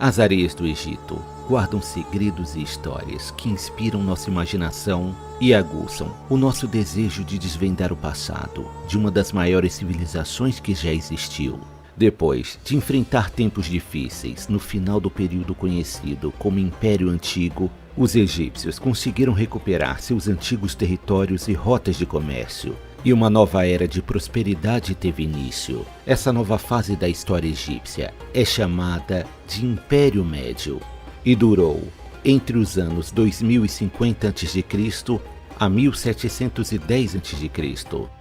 As areias do Egito guardam segredos e histórias que inspiram nossa imaginação e aguçam o nosso desejo de desvendar o passado de uma das maiores civilizações que já existiu. Depois de enfrentar tempos difíceis no final do período conhecido como Império Antigo, os egípcios conseguiram recuperar seus antigos territórios e rotas de comércio, e uma nova era de prosperidade teve início. Essa nova fase da história egípcia é chamada de Império Médio e durou entre os anos 2050 a.C. a 1710 a.C.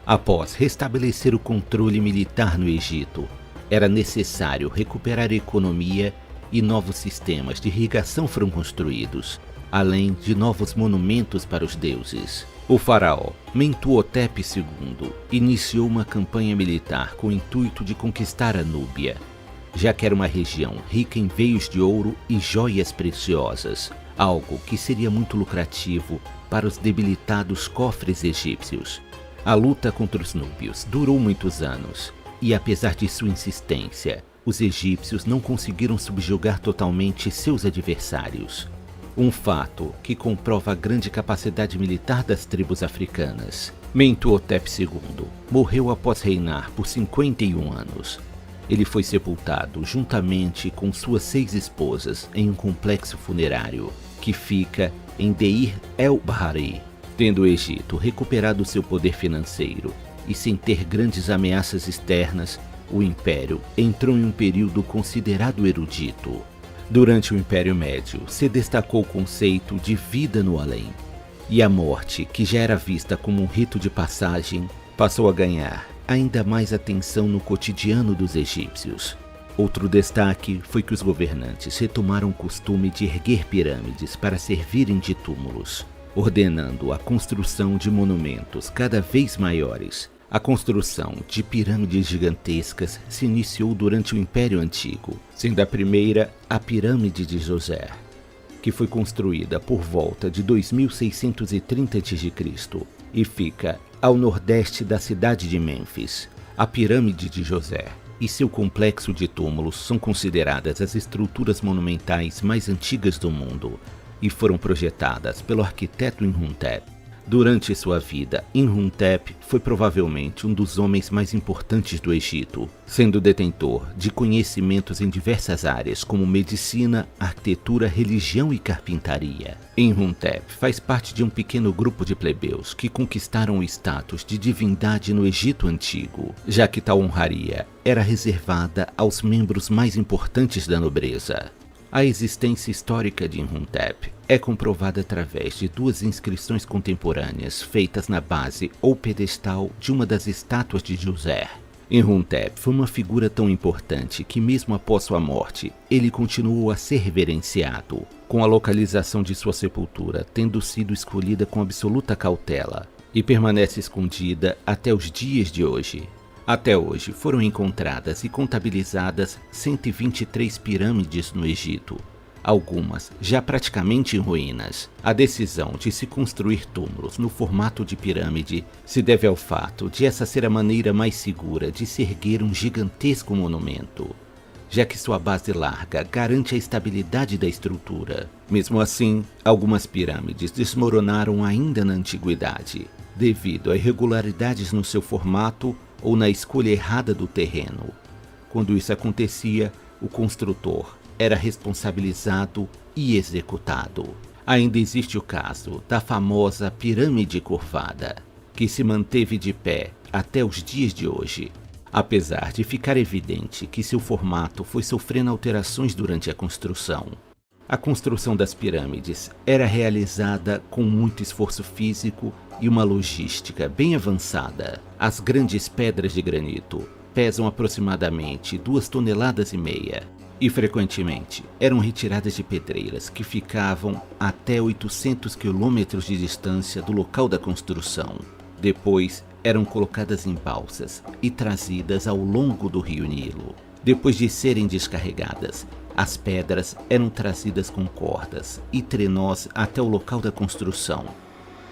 Após restabelecer o controle militar no Egito, era necessário recuperar a economia e novos sistemas de irrigação foram construídos, além de novos monumentos para os deuses. O faraó Mentuhotep II iniciou uma campanha militar com o intuito de conquistar a Núbia, já que era uma região rica em veios de ouro e joias preciosas, algo que seria muito lucrativo para os debilitados cofres egípcios. A luta contra os núbios durou muitos anos, e apesar de sua insistência, os egípcios não conseguiram subjugar totalmente seus adversários. Um fato que comprova a grande capacidade militar das tribos africanas. Mentuhotep II morreu após reinar por 51 anos. Ele foi sepultado juntamente com suas 6 esposas em um complexo funerário que fica em Deir el-Bahari. Tendo o Egito recuperado seu poder financeiro e sem ter grandes ameaças externas, o Império entrou em um período considerado erudito. Durante o Império Médio, se destacou o conceito de vida no além, e a morte, que já era vista como um rito de passagem, passou a ganhar ainda mais atenção no cotidiano dos egípcios. Outro destaque foi que os governantes retomaram o costume de erguer pirâmides para servirem de túmulos, ordenando a construção de monumentos cada vez maiores. A construção de pirâmides gigantescas se iniciou durante o Império Antigo, sendo a primeira a Pirâmide de Djoser, que foi construída por volta de 2630 a.C. e fica ao nordeste da cidade de Mênfis. A Pirâmide de Djoser e seu complexo de túmulos são consideradas as estruturas monumentais mais antigas do mundo e foram projetadas pelo arquiteto Imhotep. Durante sua vida, Imhotep foi provavelmente um dos homens mais importantes do Egito, sendo detentor de conhecimentos em diversas áreas como medicina, arquitetura, religião e carpintaria. Imhotep faz parte de um pequeno grupo de plebeus que conquistaram o status de divindade no Egito Antigo, já que tal honraria era reservada aos membros mais importantes da nobreza. A existência histórica de Imhotep é comprovada através de 2 inscrições contemporâneas feitas na base ou pedestal de uma das estátuas de Djoser. Imhotep foi uma figura tão importante que mesmo após sua morte, ele continuou a ser reverenciado, com a localização de sua sepultura tendo sido escolhida com absoluta cautela, e permanece escondida até os dias de hoje. Até hoje foram encontradas e contabilizadas 123 pirâmides no Egito, algumas já praticamente em ruínas. A decisão de se construir túmulos no formato de pirâmide se deve ao fato de essa ser a maneira mais segura de se erguer um gigantesco monumento, já que sua base larga garante a estabilidade da estrutura. Mesmo assim, algumas pirâmides desmoronaram ainda na antiguidade, devido a irregularidades no seu formato ou na escolha errada do terreno. Quando isso acontecia, o construtor era responsabilizado e executado. Ainda existe o caso da famosa pirâmide curvada, que se manteve de pé até os dias de hoje, apesar de ficar evidente que seu formato foi sofrendo alterações durante a construção. A construção das pirâmides era realizada com muito esforço físico e uma logística bem avançada. As grandes pedras de granito pesam aproximadamente 2,5 toneladas e frequentemente eram retiradas de pedreiras que ficavam até 800 quilômetros de distância do local da construção. Depois eram colocadas em balsas e trazidas ao longo do rio Nilo. Depois de serem descarregadas, as pedras eram trazidas com cordas e trenós até o local da construção.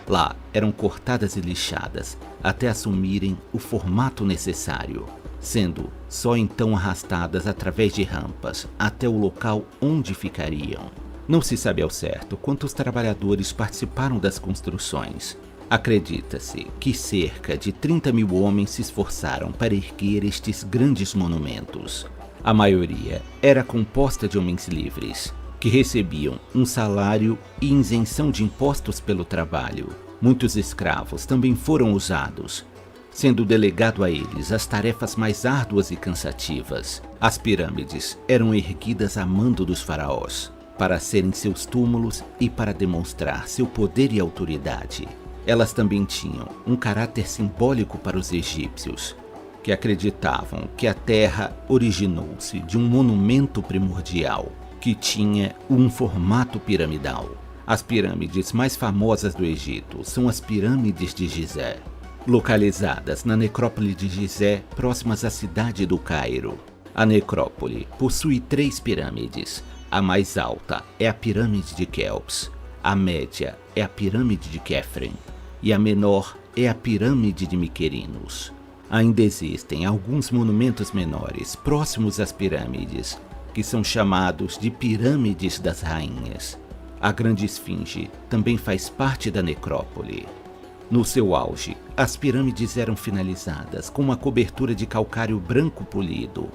Lá eram cortadas e lixadas até assumirem o formato necessário. sendo só então arrastadas através de rampas até o local onde ficariam. Não se sabe ao certo quantos trabalhadores participaram das construções. Acredita-se que cerca de 30.000 homens se esforçaram para erguer estes grandes monumentos. A maioria era composta de homens livres, que recebiam um salário e isenção de impostos pelo trabalho. Muitos escravos também foram usados, sendo delegado a eles as tarefas mais árduas e cansativas. As pirâmides eram erguidas a mando dos faraós, para serem seus túmulos e para demonstrar seu poder e autoridade. Elas também tinham um caráter simbólico para os egípcios, que acreditavam que a Terra originou-se de um monumento primordial, que tinha um formato piramidal. As pirâmides mais famosas do Egito são as pirâmides de Gizé, localizadas na necrópole de Gizé, próximas à cidade do Cairo. A necrópole possui 3 pirâmides. A mais alta é a pirâmide de Quéops, a média é a pirâmide de Quefren e a menor é a pirâmide de Miquerinos. Ainda existem alguns monumentos menores próximos às pirâmides, que são chamados de pirâmides das rainhas. A Grande Esfinge também faz parte da necrópole. No seu auge, as pirâmides eram finalizadas com uma cobertura de calcário branco polido,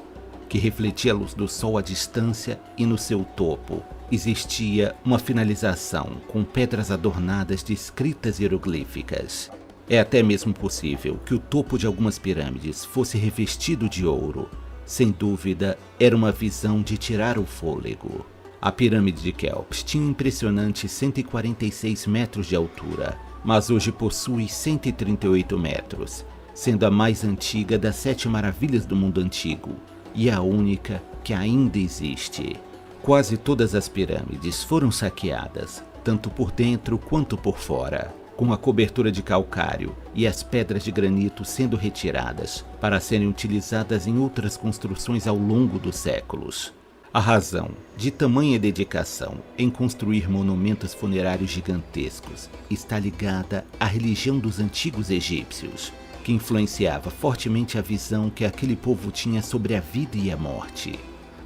que refletia a luz do sol à distância, e no seu topo existia uma finalização com pedras adornadas de escritas hieroglíficas. É até mesmo possível que o topo de algumas pirâmides fosse revestido de ouro. Sem dúvida, era uma visão de tirar o fôlego. A pirâmide de Quéops tinha um impressionante 146 metros de altura, mas hoje possui 138 metros, sendo a mais antiga das 7 maravilhas do mundo antigo e a única que ainda existe. Quase todas as pirâmides foram saqueadas, tanto por dentro quanto por fora, com a cobertura de calcário e as pedras de granito sendo retiradas para serem utilizadas em outras construções ao longo dos séculos. A razão de tamanha dedicação em construir monumentos funerários gigantescos está ligada à religião dos antigos egípcios, que influenciava fortemente a visão que aquele povo tinha sobre a vida e a morte.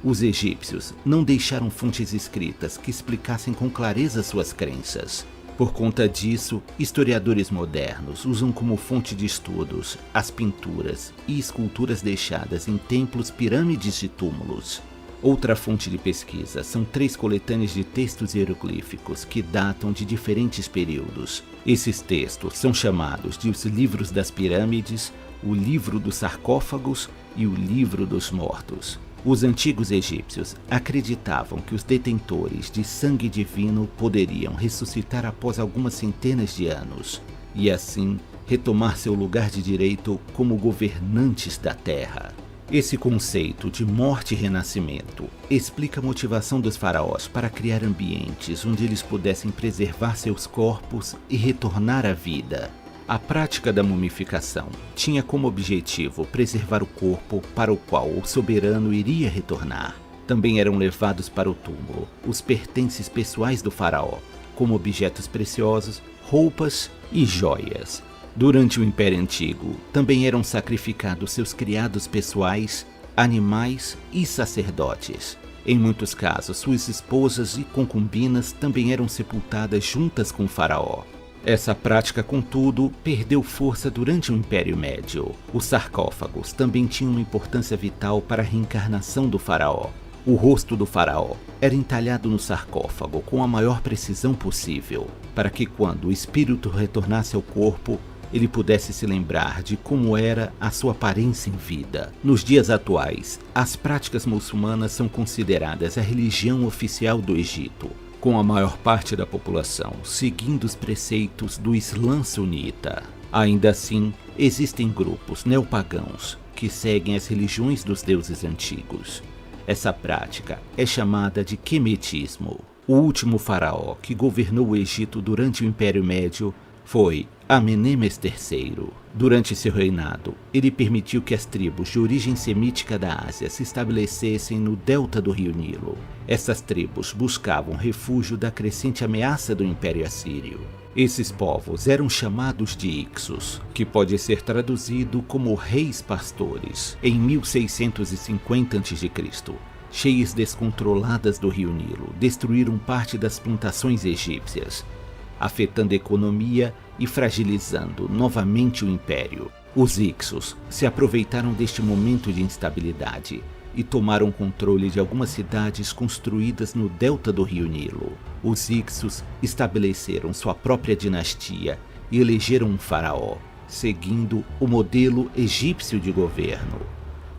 Os egípcios não deixaram fontes escritas que explicassem com clareza suas crenças. Por conta disso, historiadores modernos usam como fonte de estudos as pinturas e esculturas deixadas em templos, pirâmides e túmulos. Outra fonte de pesquisa são 3 coletâneas de textos hieroglíficos que datam de diferentes períodos. Esses textos são chamados de os Livros das Pirâmides, o Livro dos Sarcófagos e o Livro dos Mortos. Os antigos egípcios acreditavam que os detentores de sangue divino poderiam ressuscitar após algumas centenas de anos, e assim retomar seu lugar de direito como governantes da Terra. Esse conceito de morte e renascimento explica a motivação dos faraós para criar ambientes onde eles pudessem preservar seus corpos e retornar à vida. A prática da mumificação tinha como objetivo preservar o corpo para o qual o soberano iria retornar. Também eram levados para o túmulo os pertences pessoais do faraó, como objetos preciosos, roupas e joias. Durante o Império Antigo, também eram sacrificados seus criados pessoais, animais e sacerdotes. Em muitos casos, suas esposas e concubinas também eram sepultadas juntas com o faraó. Essa prática, contudo, perdeu força durante o Império Médio. Os sarcófagos também tinham uma importância vital para a reencarnação do faraó. O rosto do faraó era entalhado no sarcófago com a maior precisão possível, para que quando o espírito retornasse ao corpo, ele pudesse se lembrar de como era a sua aparência em vida. Nos dias atuais, as práticas muçulmanas são consideradas a religião oficial do Egito, com a maior parte da população seguindo os preceitos do Islã sunita. Ainda assim, existem grupos neopagãos que seguem as religiões dos deuses antigos. Essa prática é chamada de quemetismo. O último faraó que governou o Egito durante o Império Médio foi Amenemes III. Durante seu reinado, ele permitiu que as tribos de origem semítica da Ásia se estabelecessem no delta do rio Nilo. Essas tribos buscavam refúgio da crescente ameaça do Império Assírio. Esses povos eram chamados de Ixos, que pode ser traduzido como reis pastores, em 1650 a.C. Cheias descontroladas do rio Nilo destruíram parte das plantações egípcias, afetando a economia e fragilizando novamente o império. Os Ixos se aproveitaram deste momento de instabilidade e tomaram controle de algumas cidades construídas no delta do rio Nilo. Os Ixos estabeleceram sua própria dinastia e elegeram um faraó, seguindo o modelo egípcio de governo.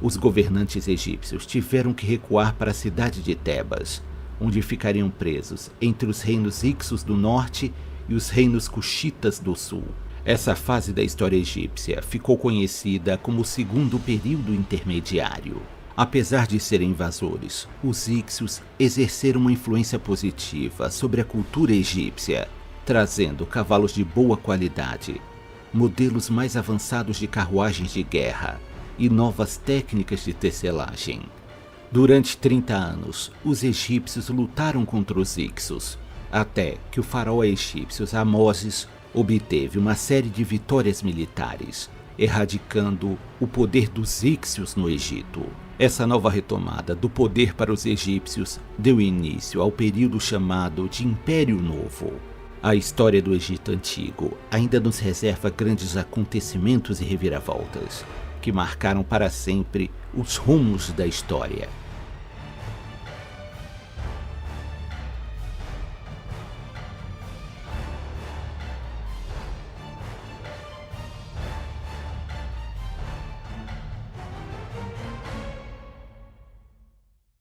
Os governantes egípcios tiveram que recuar para a cidade de Tebas, onde ficariam presos entre os reinos Ixos do norte e os reinos Cuxitas do sul. Essa fase da história egípcia ficou conhecida como o segundo período intermediário. Apesar de serem invasores, os Ixios exerceram uma influência positiva sobre a cultura egípcia, trazendo cavalos de boa qualidade, modelos mais avançados de carruagens de guerra e novas técnicas de tecelagem. Durante 30 anos, os egípcios lutaram contra os Ixos, até que o faraó egípcio Amoses obteve uma série de vitórias militares, erradicando o poder dos Ixios no Egito. Essa nova retomada do poder para os egípcios deu início ao período chamado de Império Novo. A história do Egito Antigo ainda nos reserva grandes acontecimentos e reviravoltas, que marcaram para sempre os rumos da história.